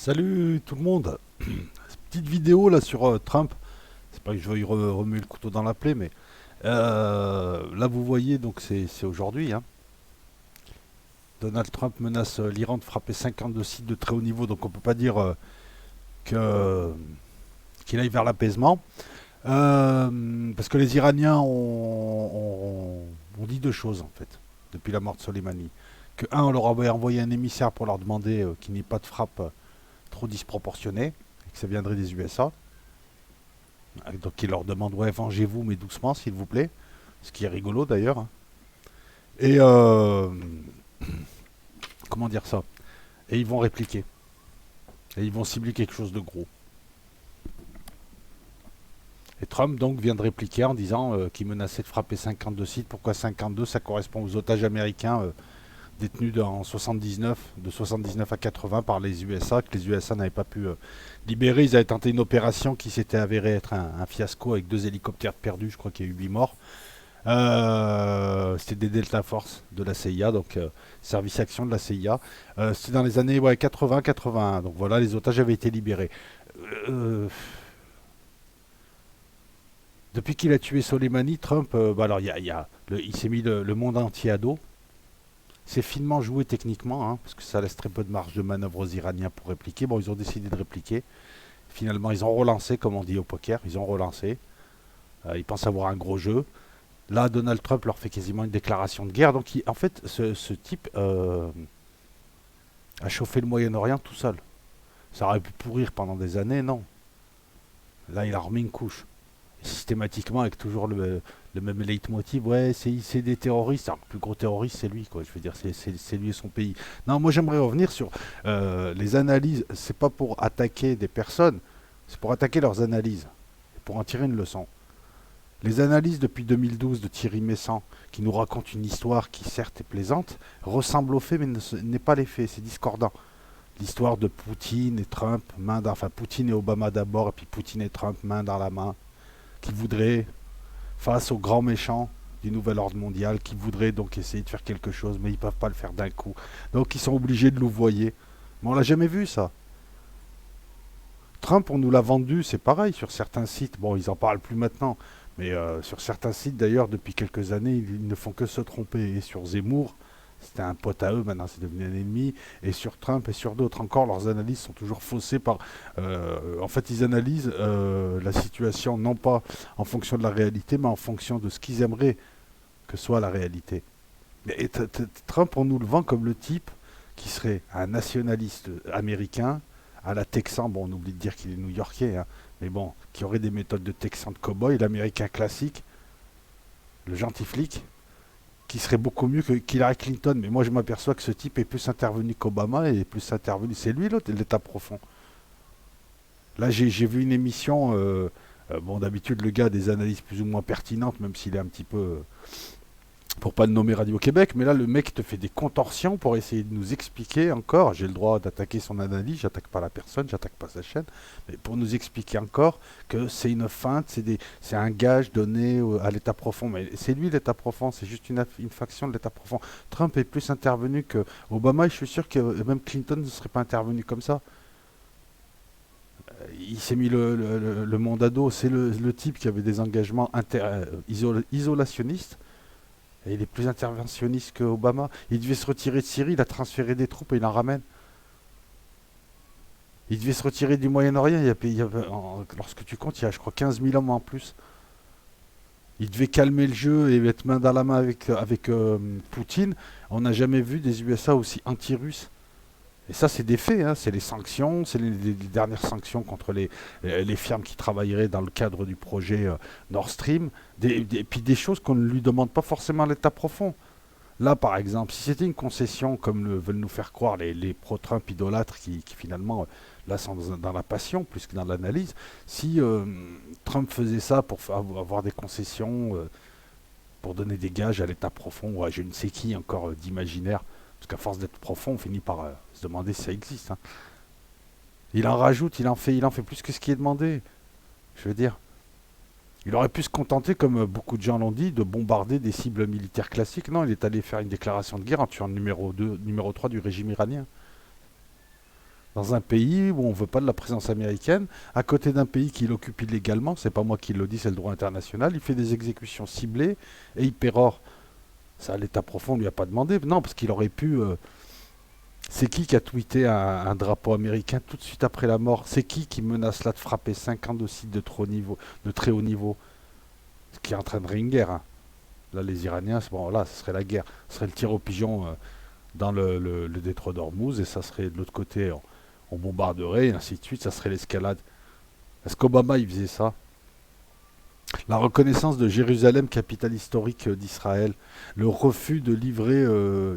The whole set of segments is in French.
Salut tout le monde. Petite vidéo là sur Trump. C'est pas que je veuille remuer le couteau dans la plaie, mais là vous voyez donc c'est aujourd'hui, hein. Donald Trump menace l'Iran de frapper 52 sites de très haut niveau, donc on peut pas dire que qu'il aille vers l'apaisement. Parce que les Iraniens ont dit deux choses en fait depuis la mort de Soleimani. Que un, on leur avait envoyé un émissaire pour leur demander qu'il n'y ait pas de frappe trop disproportionnée et que ça viendrait des USA. Donc il leur demande, ouais, vengez-vous, mais doucement, s'il vous plaît. Ce qui est rigolo d'ailleurs, hein. Et comment dire ça? Et ils vont répliquer. Et ils vont cibler quelque chose de gros. Et Trump donc vient de répliquer en disant qu'il menaçait de frapper 52 sites. Pourquoi 52? Ça correspond aux otages américains détenus en 79, de 79 à 80 par les USA, que les USA n'avaient pas pu libérer. Ils avaient tenté une opération qui s'était avérée être un fiasco avec 2 hélicoptères perdus. Je crois qu'il y a eu 8 morts. C'était des Delta Force de la CIA, donc service action de la CIA. C'était dans les années 80-81. Donc voilà, les otages avaient été libérés. Euh, Depuis qu'il a tué Soleimani, Trump, alors il s'est mis le monde entier à dos. C'est finement joué techniquement, hein, parce que ça laisse très peu de marge de manœuvre aux Iraniens pour répliquer. Bon, ils ont décidé de répliquer. Finalement, ils ont relancé, comme on dit au poker. Ils ont relancé. Ils pensent avoir un gros jeu. Là, Donald Trump leur fait quasiment une déclaration de guerre. Donc, en fait, ce type a chauffé le Moyen-Orient tout seul. Ça aurait pu pourrir pendant des années, non. Là, il a remis une couche. Systématiquement, avec toujours le même leitmotiv, ouais, c'est des terroristes. Alors, le plus gros terroriste, c'est lui, quoi. Je veux dire, c'est lui et son pays. Non, moi, j'aimerais revenir sur les analyses. C'est pas pour attaquer des personnes, c'est pour attaquer leurs analyses, pour en tirer une leçon. Les analyses depuis 2012 de Thierry Messant, qui nous raconte une histoire qui certes est plaisante, ressemble aux faits mais n'est pas les faits, c'est discordant. L'histoire de Poutine et Trump, enfin Poutine et Obama d'abord, et puis Poutine et Trump main dans la main, qui voudraient, face aux grands méchants du nouvel ordre mondial, qui voudraient donc essayer de faire quelque chose, mais ils ne peuvent pas le faire d'un coup. Donc ils sont obligés de louvoyer. Mais on l'a jamais vu ça. Trump, on nous l'a vendu, c'est pareil sur certains sites. Bon, ils en parlent plus maintenant, mais sur certains sites d'ailleurs, depuis quelques années, ils ne font que se tromper. Et sur Zemmour, c'était un pote à eux, maintenant c'est devenu un ennemi. Et sur Trump et sur d'autres encore, leurs analyses sont toujours faussées par. En fait, ils analysent la situation non pas en fonction de la réalité, mais en fonction de ce qu'ils aimeraient que soit la réalité. Et Trump, on nous le vend comme le type qui serait un nationaliste américain à la Texan. Bon, on oublie de dire qu'il est new-yorkais, hein, mais bon, qui aurait des méthodes de Texan de cow-boy, l'américain classique, le gentil flic, qui serait beaucoup mieux que Hillary Clinton. Mais moi, je m'aperçois que ce type est plus intervenu qu'Obama et est plus intervenu. C'est lui, l'autre, l'état profond. Là, j'ai vu une émission. Bon, d'habitude, le gars a des analyses plus ou moins pertinentes, même s'il est un petit peu pour pas le nommer Radio-Québec, mais là le mec te fait des contorsions pour essayer de nous expliquer encore, j'ai le droit d'attaquer son analyse, j'attaque pas la personne, j'attaque pas sa chaîne, mais pour nous expliquer encore que c'est une feinte, c'est un gage donné à l'état profond, mais c'est lui l'état profond, c'est juste une faction de l'état profond. Trump est plus intervenu que Obama, et je suis sûr que même Clinton ne serait pas intervenu comme ça. Il s'est mis le monde à dos, c'est le type qui avait des engagements isolationnistes. Et il est plus interventionniste que Obama. Il devait se retirer de Syrie, il a transféré des troupes et il en ramène. Il devait se retirer du Moyen-Orient, lorsque tu comptes, il y a je crois 15 000 hommes en plus. Il devait calmer le jeu et être main dans la main avec Poutine. On n'a jamais vu des USA aussi anti-russes. Et ça, c'est des faits, hein. C'est les sanctions, c'est les dernières sanctions contre les firmes qui travailleraient dans le cadre du projet Nord Stream. Puis des choses qu'on ne lui demande pas forcément à l'état profond. Là, par exemple, si c'était une concession, comme veulent nous faire croire les pro-Trump idolâtres qui finalement, là, sont dans la passion plus que dans l'analyse, si Trump faisait ça pour avoir des concessions, pour donner des gages à l'état profond, ou à je ne sais qui encore d'imaginaire, parce qu'à force d'être profond, on finit par se demander si ça existe, hein. Il en rajoute, il en fait plus que ce qui est demandé. Je veux dire, il aurait pu se contenter, comme beaucoup de gens l'ont dit, de bombarder des cibles militaires classiques. Non, il est allé faire une déclaration de guerre en tuant le numéro 2, numéro 3 du régime iranien. dans un pays où on ne veut pas de la présence américaine, à côté d'un pays qu'il occupe illégalement, c'est pas moi qui le dis, c'est le droit international, il fait des exécutions ciblées et il pérore. Ça, l'État profond ne lui a pas demandé. Non, parce qu'il aurait pu. C'est qui a tweeté un drapeau américain tout de suite après la mort? C'est qui menace là de frapper 50 de sites de très haut niveau? Ce qui entraînerait une guerre, hein. Là, les Iraniens, bon, là, ce serait la guerre. Ce serait le tir au pigeon dans le détroit d'Ormuz, et ça serait de l'autre côté, on bombarderait, et ainsi de suite, ça serait l'escalade. Est-ce qu'Obama, il faisait ça? La reconnaissance de Jérusalem, capitale historique d'Israël, le refus de livrer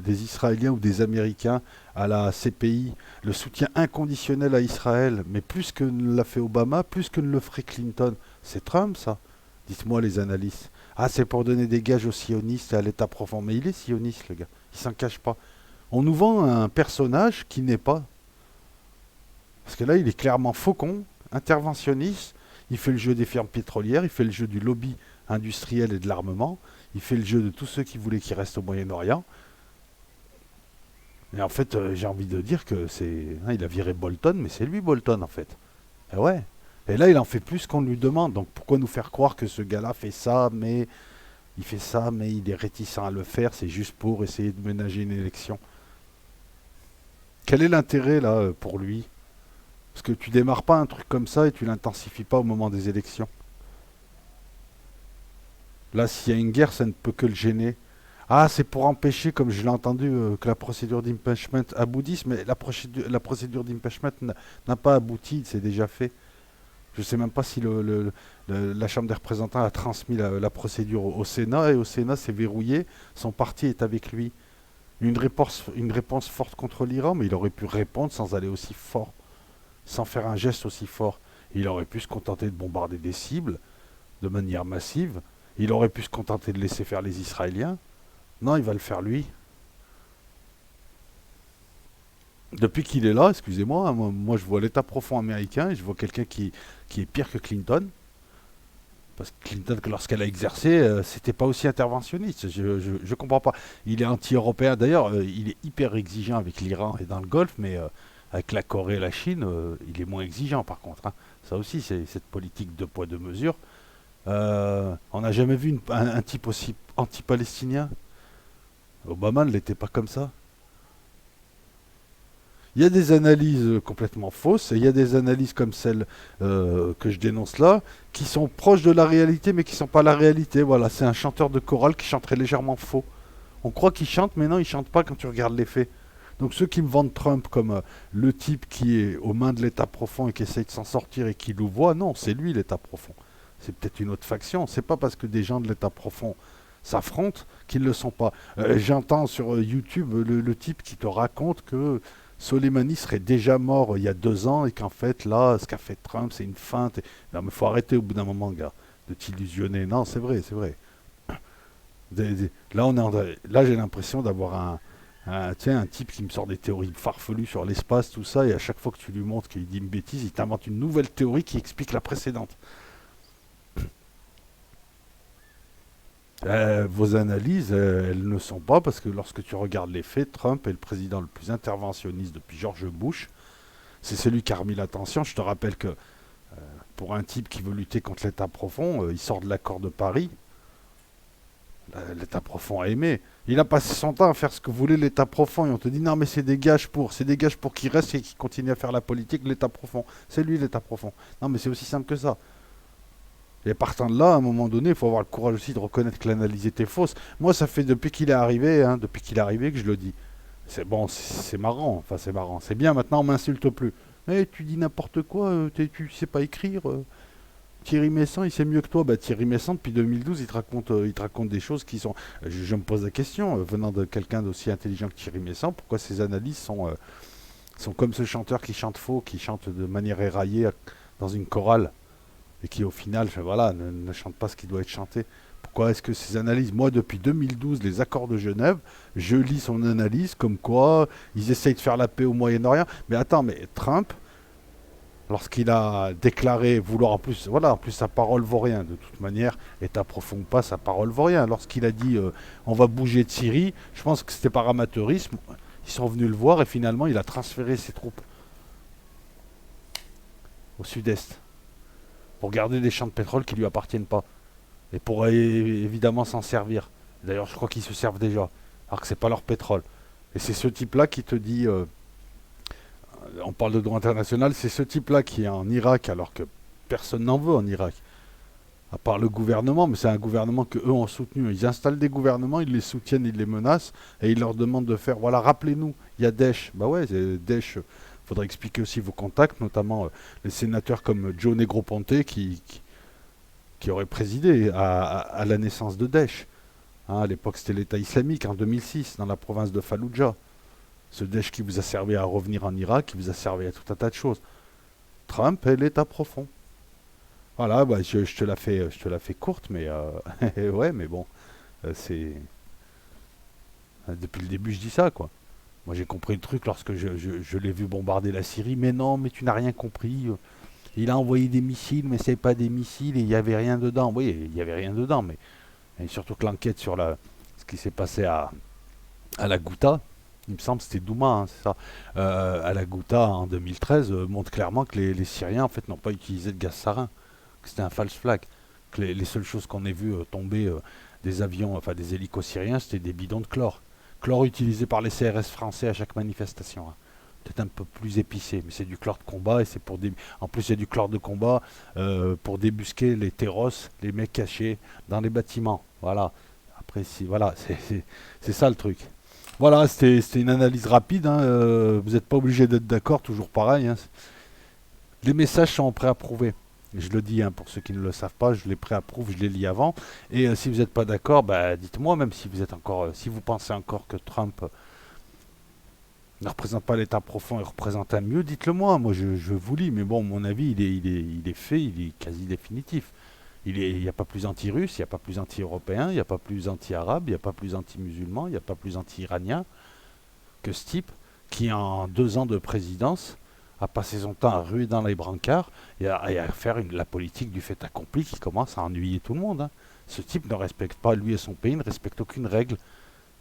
des Israéliens ou des Américains à la CPI, le soutien inconditionnel à Israël, mais plus que ne l'a fait Obama, plus que ne le ferait Clinton. C'est Trump, ça? Dites-moi les analystes. Ah, c'est pour donner des gages aux sionistes et à l'État profond. Mais il est sioniste, le gars. Il s'en cache pas. On nous vend un personnage qui n'est pas. Parce que là, il est clairement faucon, interventionniste. Il fait le jeu des firmes pétrolières, il fait le jeu du lobby industriel et de l'armement, il fait le jeu de tous ceux qui voulaient qu'il reste au Moyen-Orient. Et en fait, j'ai envie de dire que c'est. Hein, il a viré Bolton, mais c'est lui Bolton en fait. Et ouais. Et là, il en fait plus qu'on lui demande. Donc pourquoi nous faire croire que ce gars-là fait ça, mais il fait ça, mais il est réticent à le faire, c'est juste pour essayer de ménager une élection. Quel est l'intérêt là pour lui? Parce que tu démarres pas un truc comme ça et tu l'intensifies pas au moment des élections. Là, s'il y a une guerre, ça ne peut que le gêner. Ah, c'est pour empêcher, comme je l'ai entendu, que la procédure d'impeachment aboutisse, mais la procédure d'impeachment n'a pas abouti, c'est déjà fait. Je ne sais même pas si la Chambre des représentants a transmis la procédure au Sénat, et au Sénat, c'est verrouillé, son parti est avec lui. Une réponse forte contre l'Iran, mais il aurait pu répondre sans aller aussi fort, sans faire un geste aussi fort. Il aurait pu se contenter de bombarder des cibles de manière massive. Il aurait pu se contenter de laisser faire les Israéliens. Non, il va le faire lui. Depuis qu'il est là, excusez-moi, hein, moi je vois l'état profond américain et je vois quelqu'un qui est pire que Clinton. Parce que Clinton, lorsqu'elle a exercé, c'était pas aussi interventionniste. Je comprends pas. Il est anti-européen. D'ailleurs, il est hyper exigeant avec l'Iran et dans le Golfe, mais avec la Corée et la Chine, il est moins exigeant par contre, hein. Ça aussi, c'est cette politique de poids, de mesure. On n'a jamais vu un type aussi anti-palestinien. Obama ne l'était pas comme ça. Il y a des analyses complètement fausses, et il y a des analyses comme celle que je dénonce là, qui sont proches de la réalité, mais qui ne sont pas la réalité. Voilà, c'est un chanteur de chorale qui chanterait légèrement faux. On croit qu'il chante, mais non, il chante pas quand tu regardes les faits. Donc ceux qui me vendent Trump comme le type qui est aux mains de l'État profond et qui essaye de s'en sortir et qui louvoie, non, c'est lui l'État profond. C'est peut-être une autre faction. C'est pas parce que des gens de l'État profond s'affrontent qu'ils ne le sont pas. J'entends sur YouTube le type qui te raconte que Soleimani serait déjà mort il y a 2 ans et qu'en fait, là, ce qu'a fait Trump, c'est une feinte. Non, mais il faut arrêter au bout d'un moment, gars, de t'illusionner. Non, c'est vrai, c'est vrai. Là, là j'ai l'impression d'avoir un type qui me sort des théories farfelues sur l'espace, tout ça, et à chaque fois que tu lui montres qu'il dit une bêtise, il t'invente une nouvelle théorie qui explique la précédente. Vos analyses, elles ne sont pas, parce que lorsque tu regardes les faits, Trump est le président le plus interventionniste depuis George Bush. C'est celui qui a remis l'attention. Je te rappelle que pour un type qui veut lutter contre l'État profond, il sort de l'accord de Paris. L'État profond a aimé. Il a passé son temps à faire ce que voulait l'État profond. Et on te dit non, mais c'est des gages pour qu'il reste et qu'il continue à faire la politique de l'État profond. C'est lui l'État profond. Non, mais c'est aussi simple que ça. Et partant de là, à un moment donné, il faut avoir le courage aussi de reconnaître que l'analyse était fausse. Moi, ça fait depuis qu'il est arrivé, hein, depuis qu'il est arrivé que je le dis. C'est bon, c'est marrant. Enfin, c'est marrant. C'est bien. Maintenant, on m'insulte plus. Mais tu dis n'importe quoi. Tu sais pas écrire. Thierry Messant, il sait mieux que toi. Bah, Thierry Messant, depuis 2012, il te raconte des choses qui sont. Je me pose la question, venant de quelqu'un d'aussi intelligent que Thierry Messant, pourquoi ces analyses sont comme ce chanteur qui chante faux, qui chante de manière éraillée dans une chorale et qui au final, voilà, ne chante pas ce qui doit être chanté. Pourquoi est-ce que ces analyses, moi depuis 2012, les accords de Genève, je lis son analyse comme quoi ils essayent de faire la paix au Moyen-Orient. Mais attends, mais Trump, lorsqu'il a déclaré vouloir en plus sa parole vaut rien de toute manière, et t'approfonds pas, sa parole vaut rien. Lorsqu'il a dit on va bouger de Syrie, je pense que c'était par amateurisme. Ils sont venus le voir et finalement il a transféré ses troupes. au sud-est, pour garder des champs de pétrole qui lui appartiennent pas, et pour évidemment s'en servir. D'ailleurs, je crois qu'ils se servent déjà, alors que c'est pas leur pétrole. Et c'est ce type-là qui te dit, on parle de droit international, c'est ce type-là qui est en Irak, alors que personne n'en veut en Irak, à part le gouvernement, mais c'est un gouvernement que eux ont soutenu. Ils installent des gouvernements, ils les soutiennent, ils les menacent, et ils leur demandent de faire, voilà, rappelez-nous, il y a Daesh. Bah ouais, Daesh, faudrait expliquer aussi vos contacts, notamment les sénateurs comme Joe Negroponte qui aurait présidé à la naissance de Daesh. Hein, à l'époque, c'était l'État islamique, en 2006, dans la province de Fallujah. Ce Daesh qui vous a servi à revenir en Irak, qui vous a servi à tout un tas de choses. Trump est l'État profond. Voilà, bah, je te la fais courte, mais ouais, mais bon, c'est depuis le début je dis ça quoi. Moi j'ai compris le truc lorsque je l'ai vu bombarder la Syrie, mais non, mais tu n'as rien compris. Il a envoyé des missiles, mais c'est pas des missiles et il n'y avait rien dedans. Oui, il n'y avait rien dedans, mais et surtout que l'enquête sur ce qui s'est passé à la Ghouta, il me semble que c'était Douma, hein, c'est ça, à la Ghouta en 2013, montre clairement que les Syriens en fait n'ont pas utilisé de gaz sarin, que c'était un false flag, que les seules choses qu'on ait vues tomber des avions, enfin des hélicos syriens, c'était des bidons de chlore. Chlore utilisé par les CRS français à chaque manifestation, hein. Peut-être un peu plus épicé, mais c'est du chlore de combat et c'est pour des. En plus, il y a du chlore de combat pour débusquer les terros, les mecs cachés dans les bâtiments. Voilà. Après, si, voilà, c'est ça le truc. Voilà, c'était une analyse rapide, hein, vous n'êtes pas obligé d'être d'accord, toujours pareil, hein. Les messages sont préapprouvés. Je le dis, hein, pour ceux qui ne le savent pas, je les préapprouve, je les lis avant. Et si vous n'êtes pas d'accord, bah, dites-moi, même si vous êtes encore, si vous pensez encore que Trump ne représente pas l'État profond et représente un mieux, dites-le moi. Moi, je vous lis, mais bon, mon avis, il est fait, il est quasi définitif. Il n'y a pas plus anti-russe, il n'y a pas plus anti-européen, il n'y a pas plus anti-arabe, il n'y a pas plus anti-musulman, il n'y a pas plus anti-iranien que ce type qui, en 2 ans de présidence, a passé son temps à ruer dans les brancards et à faire la politique du fait accompli qui commence à ennuyer tout le monde, hein. Ce type ne respecte pas lui et son pays, ne respecte aucune règle.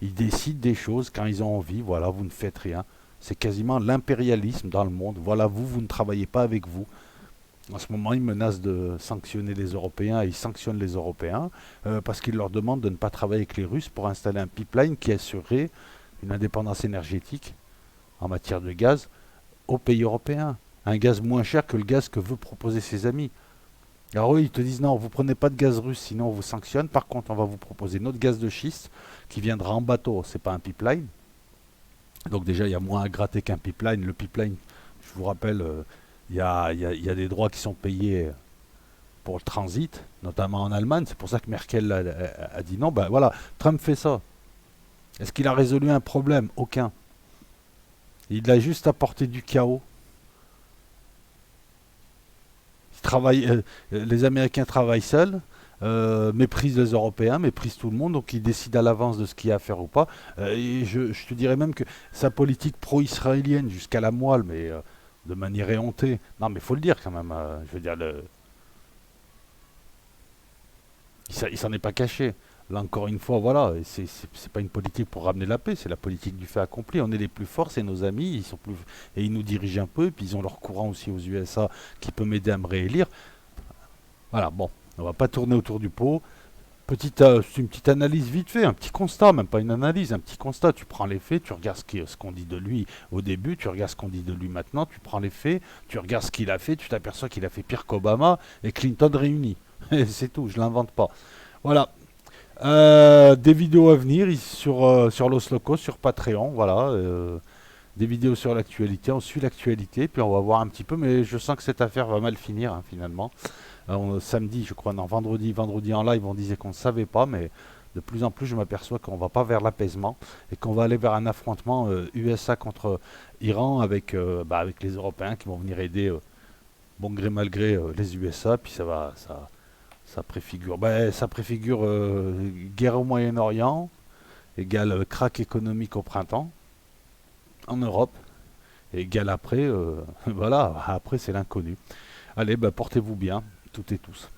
Il décide des choses quand ils ont envie. Voilà, vous ne faites rien. C'est quasiment l'impérialisme dans le monde. Voilà, vous ne travaillez pas avec vous. En ce moment, il menace de sanctionner les Européens et il sanctionne les Européens parce qu'il leur demande de ne pas travailler avec les Russes pour installer un pipeline qui assurerait une indépendance énergétique en matière de gaz aux pays européens. Un gaz moins cher que le gaz que veut proposer ses amis. Alors eux, ils te disent non, vous prenez pas de gaz russe, sinon on vous sanctionne. Par contre, on va vous proposer notre gaz de schiste qui viendra en bateau. C'est pas un pipeline. Donc déjà, il y a moins à gratter qu'un pipeline. Le pipeline, je vous rappelle, il y a des droits qui sont payés pour le transit, notamment en Allemagne. C'est pour ça que Merkel a dit non. Ben voilà, Trump fait ça. Est-ce qu'il a résolu un problème? Aucun. Il a juste apporté du chaos. Les Américains travaillent seuls, méprisent les Européens, méprisent tout le monde, donc ils décident à l'avance de ce qu'il y a à faire ou pas. Et je te dirais même que sa politique pro-israélienne jusqu'à la moelle, mais de manière éhontée. Non, mais il faut le dire quand même. Je veux dire, il s'en est pas caché. Là encore une fois, voilà, c'est pas une politique pour ramener la paix, c'est la politique du fait accompli. On est les plus forts, c'est nos amis, ils sont plus et ils nous dirigent un peu, et puis ils ont leur courant aussi aux USA qui peut m'aider à me réélire. Voilà, bon, on va pas tourner autour du pot. C'est une petite analyse vite fait, un petit constat, même pas une analyse, un petit constat. Tu prends les faits, tu regardes ce qu'on dit de lui au début, tu regardes ce qu'on dit de lui maintenant, tu prends les faits, tu regardes ce qu'il a fait, tu t'aperçois qu'il a fait pire qu'Obama et Clinton réunis. C'est tout, je l'invente pas. Voilà. Des vidéos à venir sur Los Locos, sur Patreon, voilà. Des vidéos sur l'actualité, on suit l'actualité, puis on va voir un petit peu, mais je sens que cette affaire va mal finir, hein, finalement. Samedi, je crois, non, vendredi en live, on disait qu'on ne savait pas, mais de plus en plus, je m'aperçois qu'on va pas vers l'apaisement et qu'on va aller vers un affrontement USA contre Iran avec les Européens qui vont venir aider, bon gré mal gré, les USA, puis ça préfigure, guerre au Moyen-Orient, égale crack économique au printemps, en Europe, et égale après, voilà, après c'est l'inconnu. Allez, portez-vous bien, toutes et tous.